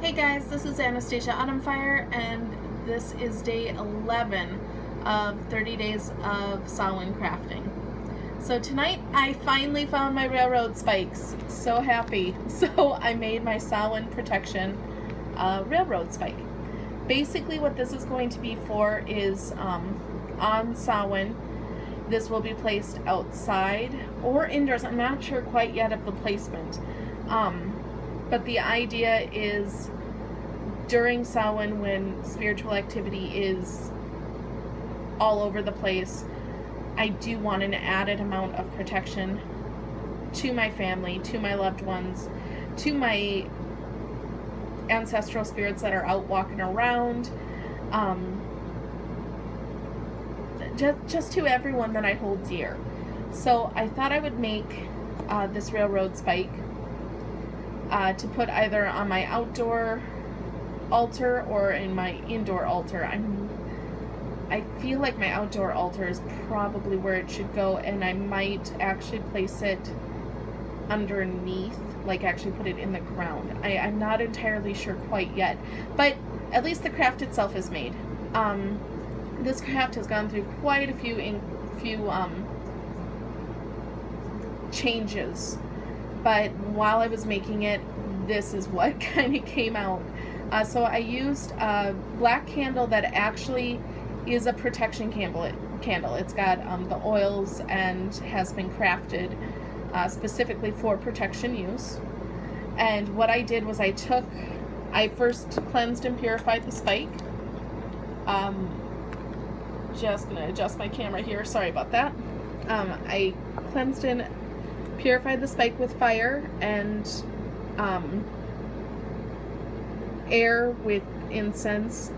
Hey guys, this is Anastasia Autumnfire, and this is day 11 of 30 days of Samhain crafting. So tonight I finally found my railroad spikes. So happy. So I made my Samhain Protection railroad spike. Basically what this is going to be for is on Samhain, this will be placed outside or indoors. I'm not sure quite yet of the placement. But the idea is during Samhain, when spiritual activity is all over the place, I do want an added amount of protection to my family, to my loved ones, to my ancestral spirits that are out walking around, just to everyone that I hold dear. So I thought I would make this railroad spike to put either on my outdoor altar or in my indoor altar. I feel like my outdoor altar is probably where it should go, and I might actually place it underneath, like actually put it in the ground. I'm not entirely sure quite yet, but at least the craft itself is made. This craft has gone through quite a few changes, but while I was making it, this is what kind of came out. So I used a black candle that actually is a protection candle. It's got the oils and has been crafted specifically for protection use. And what I did was I first cleansed and purified the spike. Just gonna adjust my camera here, sorry about that. I cleansed and purified the spike with fire and air with incense,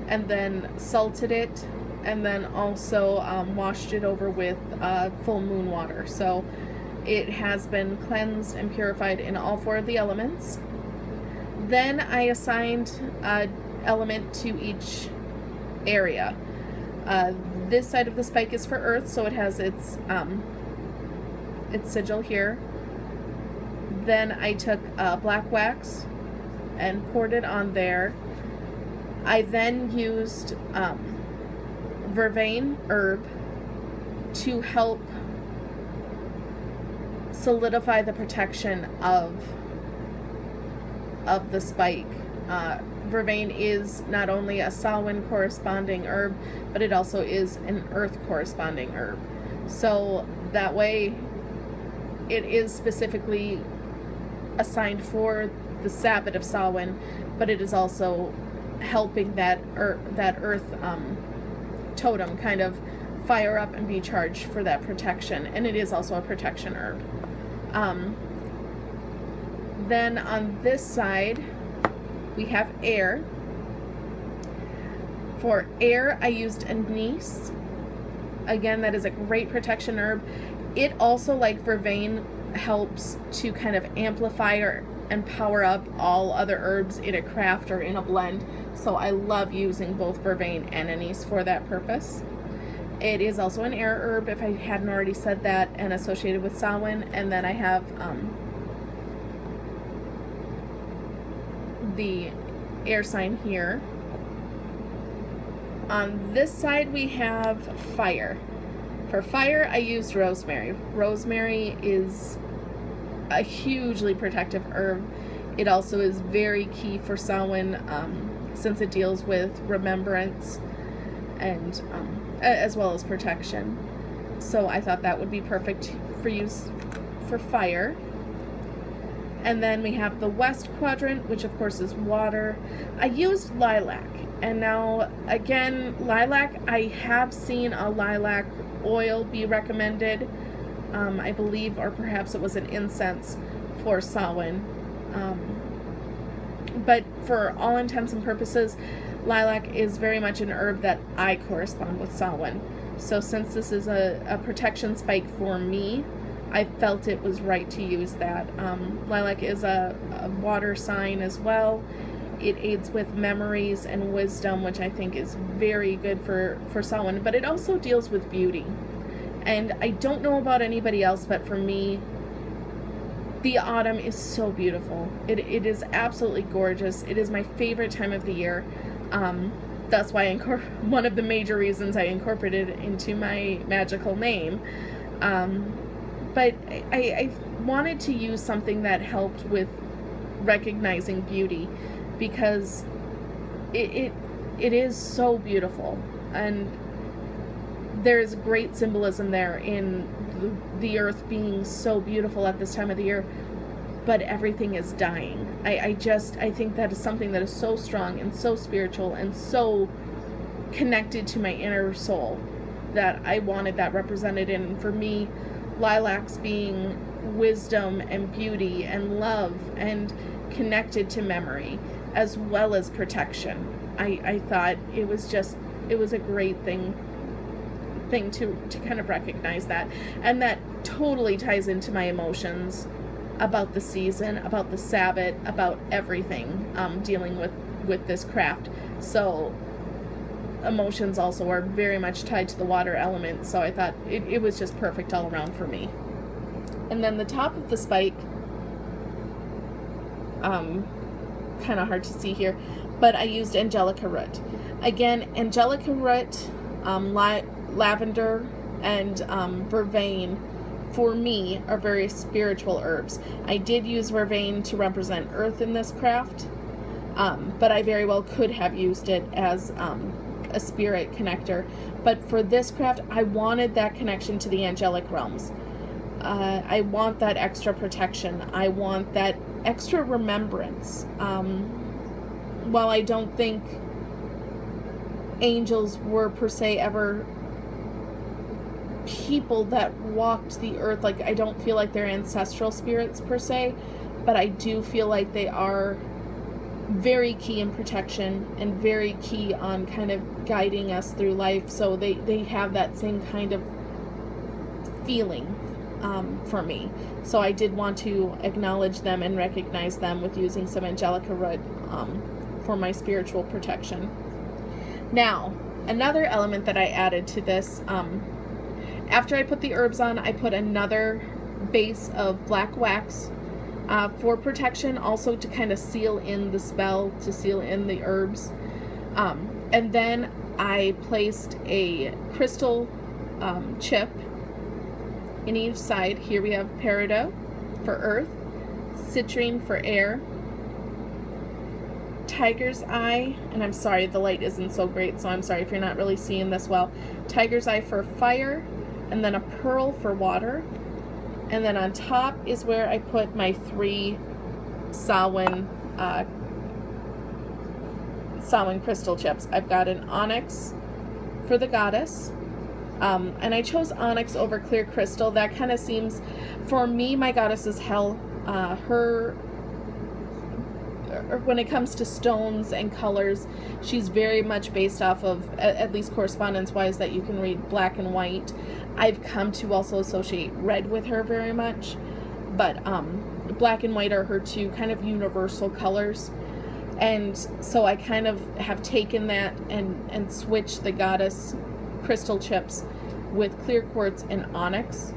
and then salted it, and then also washed it over with full moon water. So it has been cleansed and purified in all four of the elements. Then I assigned an element to each area. This side of the spike is for earth, so it has its sigil here. Then I took black wax and poured it on there. I then used vervain herb to help solidify the protection of the spike. Vervain is not only a Samhain corresponding herb, but it also is an earth corresponding herb. So that way it is specifically assigned for the Sabbath of Samhain, but it is also helping that earth totem kind of fire up and be charged for that protection, and it is also a protection herb. Then on this side we have air. For air I used anise. Again, that is a great protection herb. It also, like vervain, helps to kind of amplify and power up all other herbs in a craft or in a blend. So I love using both vervain and anise for that purpose. It is also an air herb, if I hadn't already said that, and associated with Samhain. And then I have the air sign here. On this side we have fire. For fire I used rosemary. Rosemary is a hugely protective herb. It also is very key for Samhain, since it deals with remembrance and as well as protection. So I thought that would be perfect for use for fire. And then we have the west quadrant, which of course is water. I used lilac, and now again, lilac, I have seen a lilac oil be recommended, I believe, or perhaps it was an incense for Samhain. But for all intents and purposes, lilac is very much an herb that I correspond with Samhain. So since this is a protection spike for me, I felt it was right to use that. Lilac is a water sign as well. It aids with memories and wisdom, which I think is very good for Samhain, but it also deals with beauty. And I don't know about anybody else, but for me, The autumn is so beautiful. It is absolutely gorgeous. It is my favorite time of the year. That's why one of the major reasons I incorporated it into my magical name. But I wanted to use something that helped with recognizing beauty, because it is so beautiful, and there's great symbolism there in the earth being so beautiful at this time of the year, but everything is dying. I think that is something that is so strong and so spiritual and so connected to my inner soul that I wanted that represented. And for me, lilacs being wisdom and beauty and love and connected to memory as well as protection. I thought it was a great thing to kind of recognize that. And that totally ties into my emotions about the season, about the Sabbath, about everything dealing with this craft. So emotions also are very much tied to the water element, so I thought it was just perfect all around for me. And then the top of the spike, kind of hard to see here, but I used angelica root. Again, angelica root, lavender, and vervain for me are very spiritual herbs. I did use vervain to represent earth in this craft, but I very well could have used it as a spirit connector. But for this craft, I wanted that connection to the angelic realms. I want that extra protection. I want that extra remembrance. While I don't think angels were per se ever people that walked the earth, like I don't feel like they're ancestral spirits per se, but I do feel like they are very key in protection and very key on kind of guiding us through life. So they have that same kind of feeling for me. So I did want to acknowledge them and recognize them with using some angelica root for my spiritual protection. Now, another element that I added to this, after I put the herbs on, I put another base of black wax for protection, also to kind of seal in the spell, to seal in the herbs. And then I placed a crystal chip in each side. Here we have peridot for earth, citrine for air, tiger's eye, and I'm sorry the light isn't so great, so I'm sorry if you're not really seeing this well, tiger's eye for fire, and then a pearl for water. And then on top is where I put my 3 Samhain crystal chips. I've got an onyx for the goddess, and I chose onyx over clear crystal. That kind of seems, for me, my goddess is Hel. When it comes to stones and colors, she's very much based off of, at least correspondence-wise, that you can read black and white. I've come to also associate red with her very much, but black and white are her 2 kind of universal colors. And so I kind of have taken that and switched the goddess crystal chips with clear quartz and onyx.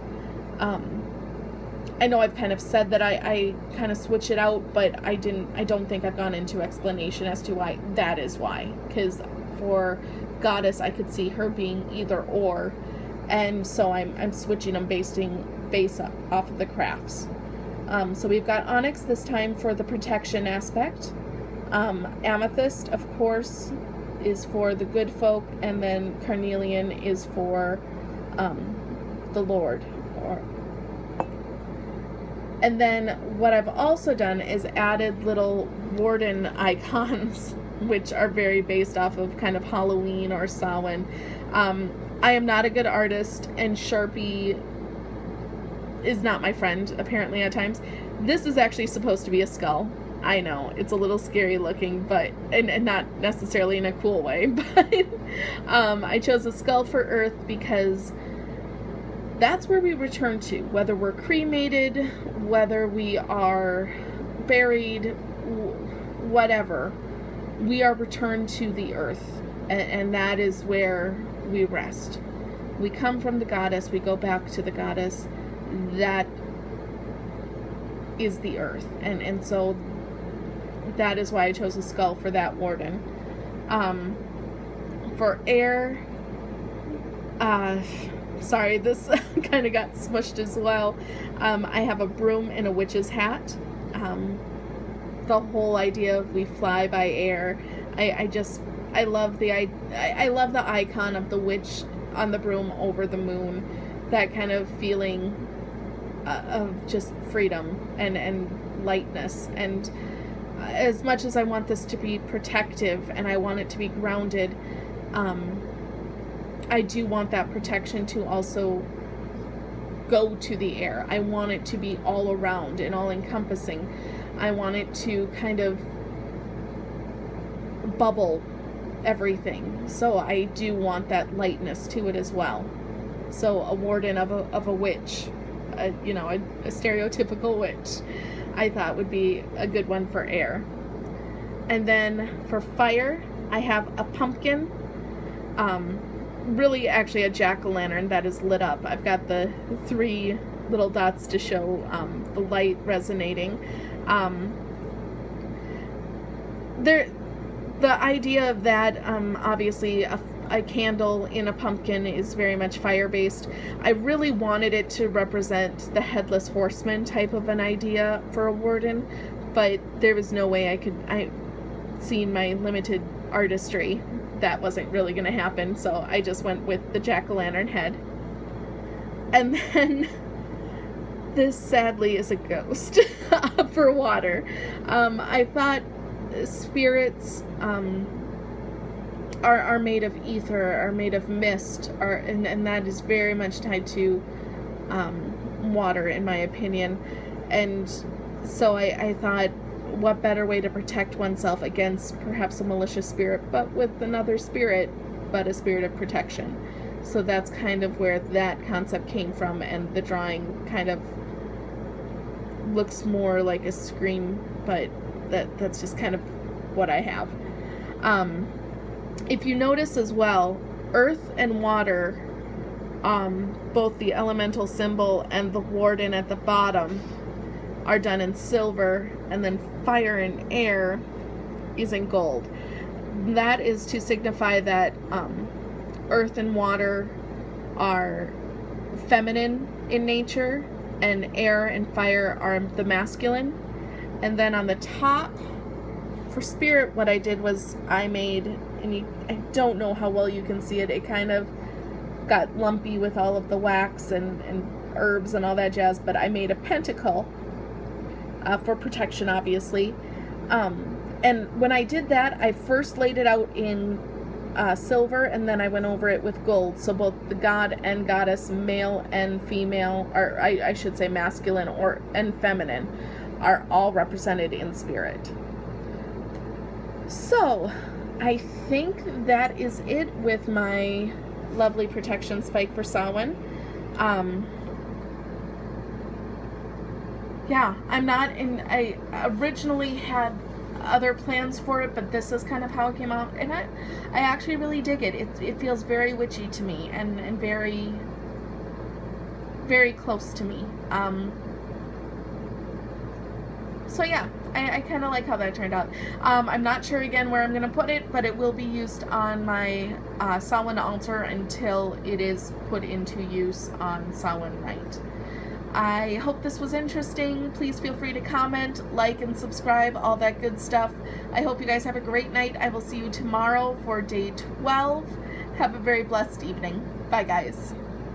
I know I've kind of said that I kind of switch it out, but I don't think I've gone into explanation as to why. That is why, because for goddess I could see her being either or, and so I'm switching them based off of the crafts. So we've got onyx this time for the protection aspect. Amethyst, of course, is for the good folk, and then carnelian is for the Lord. And then what I've also done is added little warden icons, which are very based off of kind of Halloween or Samhain. I am not a good artist, and Sharpie is not my friend, apparently, at times. This is actually supposed to be a skull. I know, it's a little scary looking, but and not necessarily in a cool way, but I chose a skull for Earth because that's where we return to, whether we're cremated, whether we are buried, whatever, we are returned to the earth, and that is where we rest. We come from the goddess, we go back to the goddess. That is the earth, and so that is why I chose a skull for that warden. For air, sorry, this kind of got smushed as well. I have a broom and a witch's hat. The whole idea of we fly by air, I love the icon of the witch on the broom over the moon, that kind of feeling of just freedom and lightness. And as much as I want this to be protective and I want it to be grounded, I do want that protection to also go to the air. I want it to be all around and all encompassing. I want it to kind of bubble everything. So I do want that lightness to it as well. So a warden of a witch, a stereotypical witch, I thought would be a good one for air. And then for fire, I have a pumpkin, really actually a jack-o'-lantern that is lit up. I've got the 3 little dots to show the light resonating. The idea of that, obviously a candle in a pumpkin is very much fire-based. I really wanted it to represent the headless horseman type of an idea for a warden, but there was no way I seen my limited artistry, that wasn't really going to happen, so I just went with the jack-o'-lantern head. And then this sadly is a ghost for water. I thought spirits are made of ether, are made of mist, and that is very much tied to water, in my opinion. And so I thought, what better way to protect oneself against perhaps a malicious spirit, but with another spirit, but a spirit of protection. So that's kind of where that concept came from, and the drawing kind of looks more like a scream, but that's just kind of what I have. If you notice as well, earth and water, both the elemental symbol and the warden at the bottom, are done in silver, and then fire and air is in gold. That is to signify that earth and water are feminine in nature, and air and fire are the masculine. And then on the top, for spirit, what I did was I made, and I don't know how well you can see it, it kind of got lumpy with all of the wax and herbs and all that jazz, but I made a pentacle for protection, obviously. And when I did that, I first laid it out in silver, and then I went over it with gold. So both the god and goddess, male and female, or I should say masculine and feminine, are all represented in spirit. So I think that is it with my lovely protection spike for Samhain. Yeah, I originally had other plans for it, but this is kind of how it came out, and I actually really dig it. It feels very witchy to me, and very, very close to me. So yeah, I kind of like how that turned out. I'm not sure again where I'm going to put it, but it will be used on my Samhain altar until it is put into use on Samhain night. I hope this was interesting. Please feel free to comment, like, and subscribe, all that good stuff. I hope you guys have a great night. I will see you tomorrow for day 12. Have a very blessed evening. Bye, guys.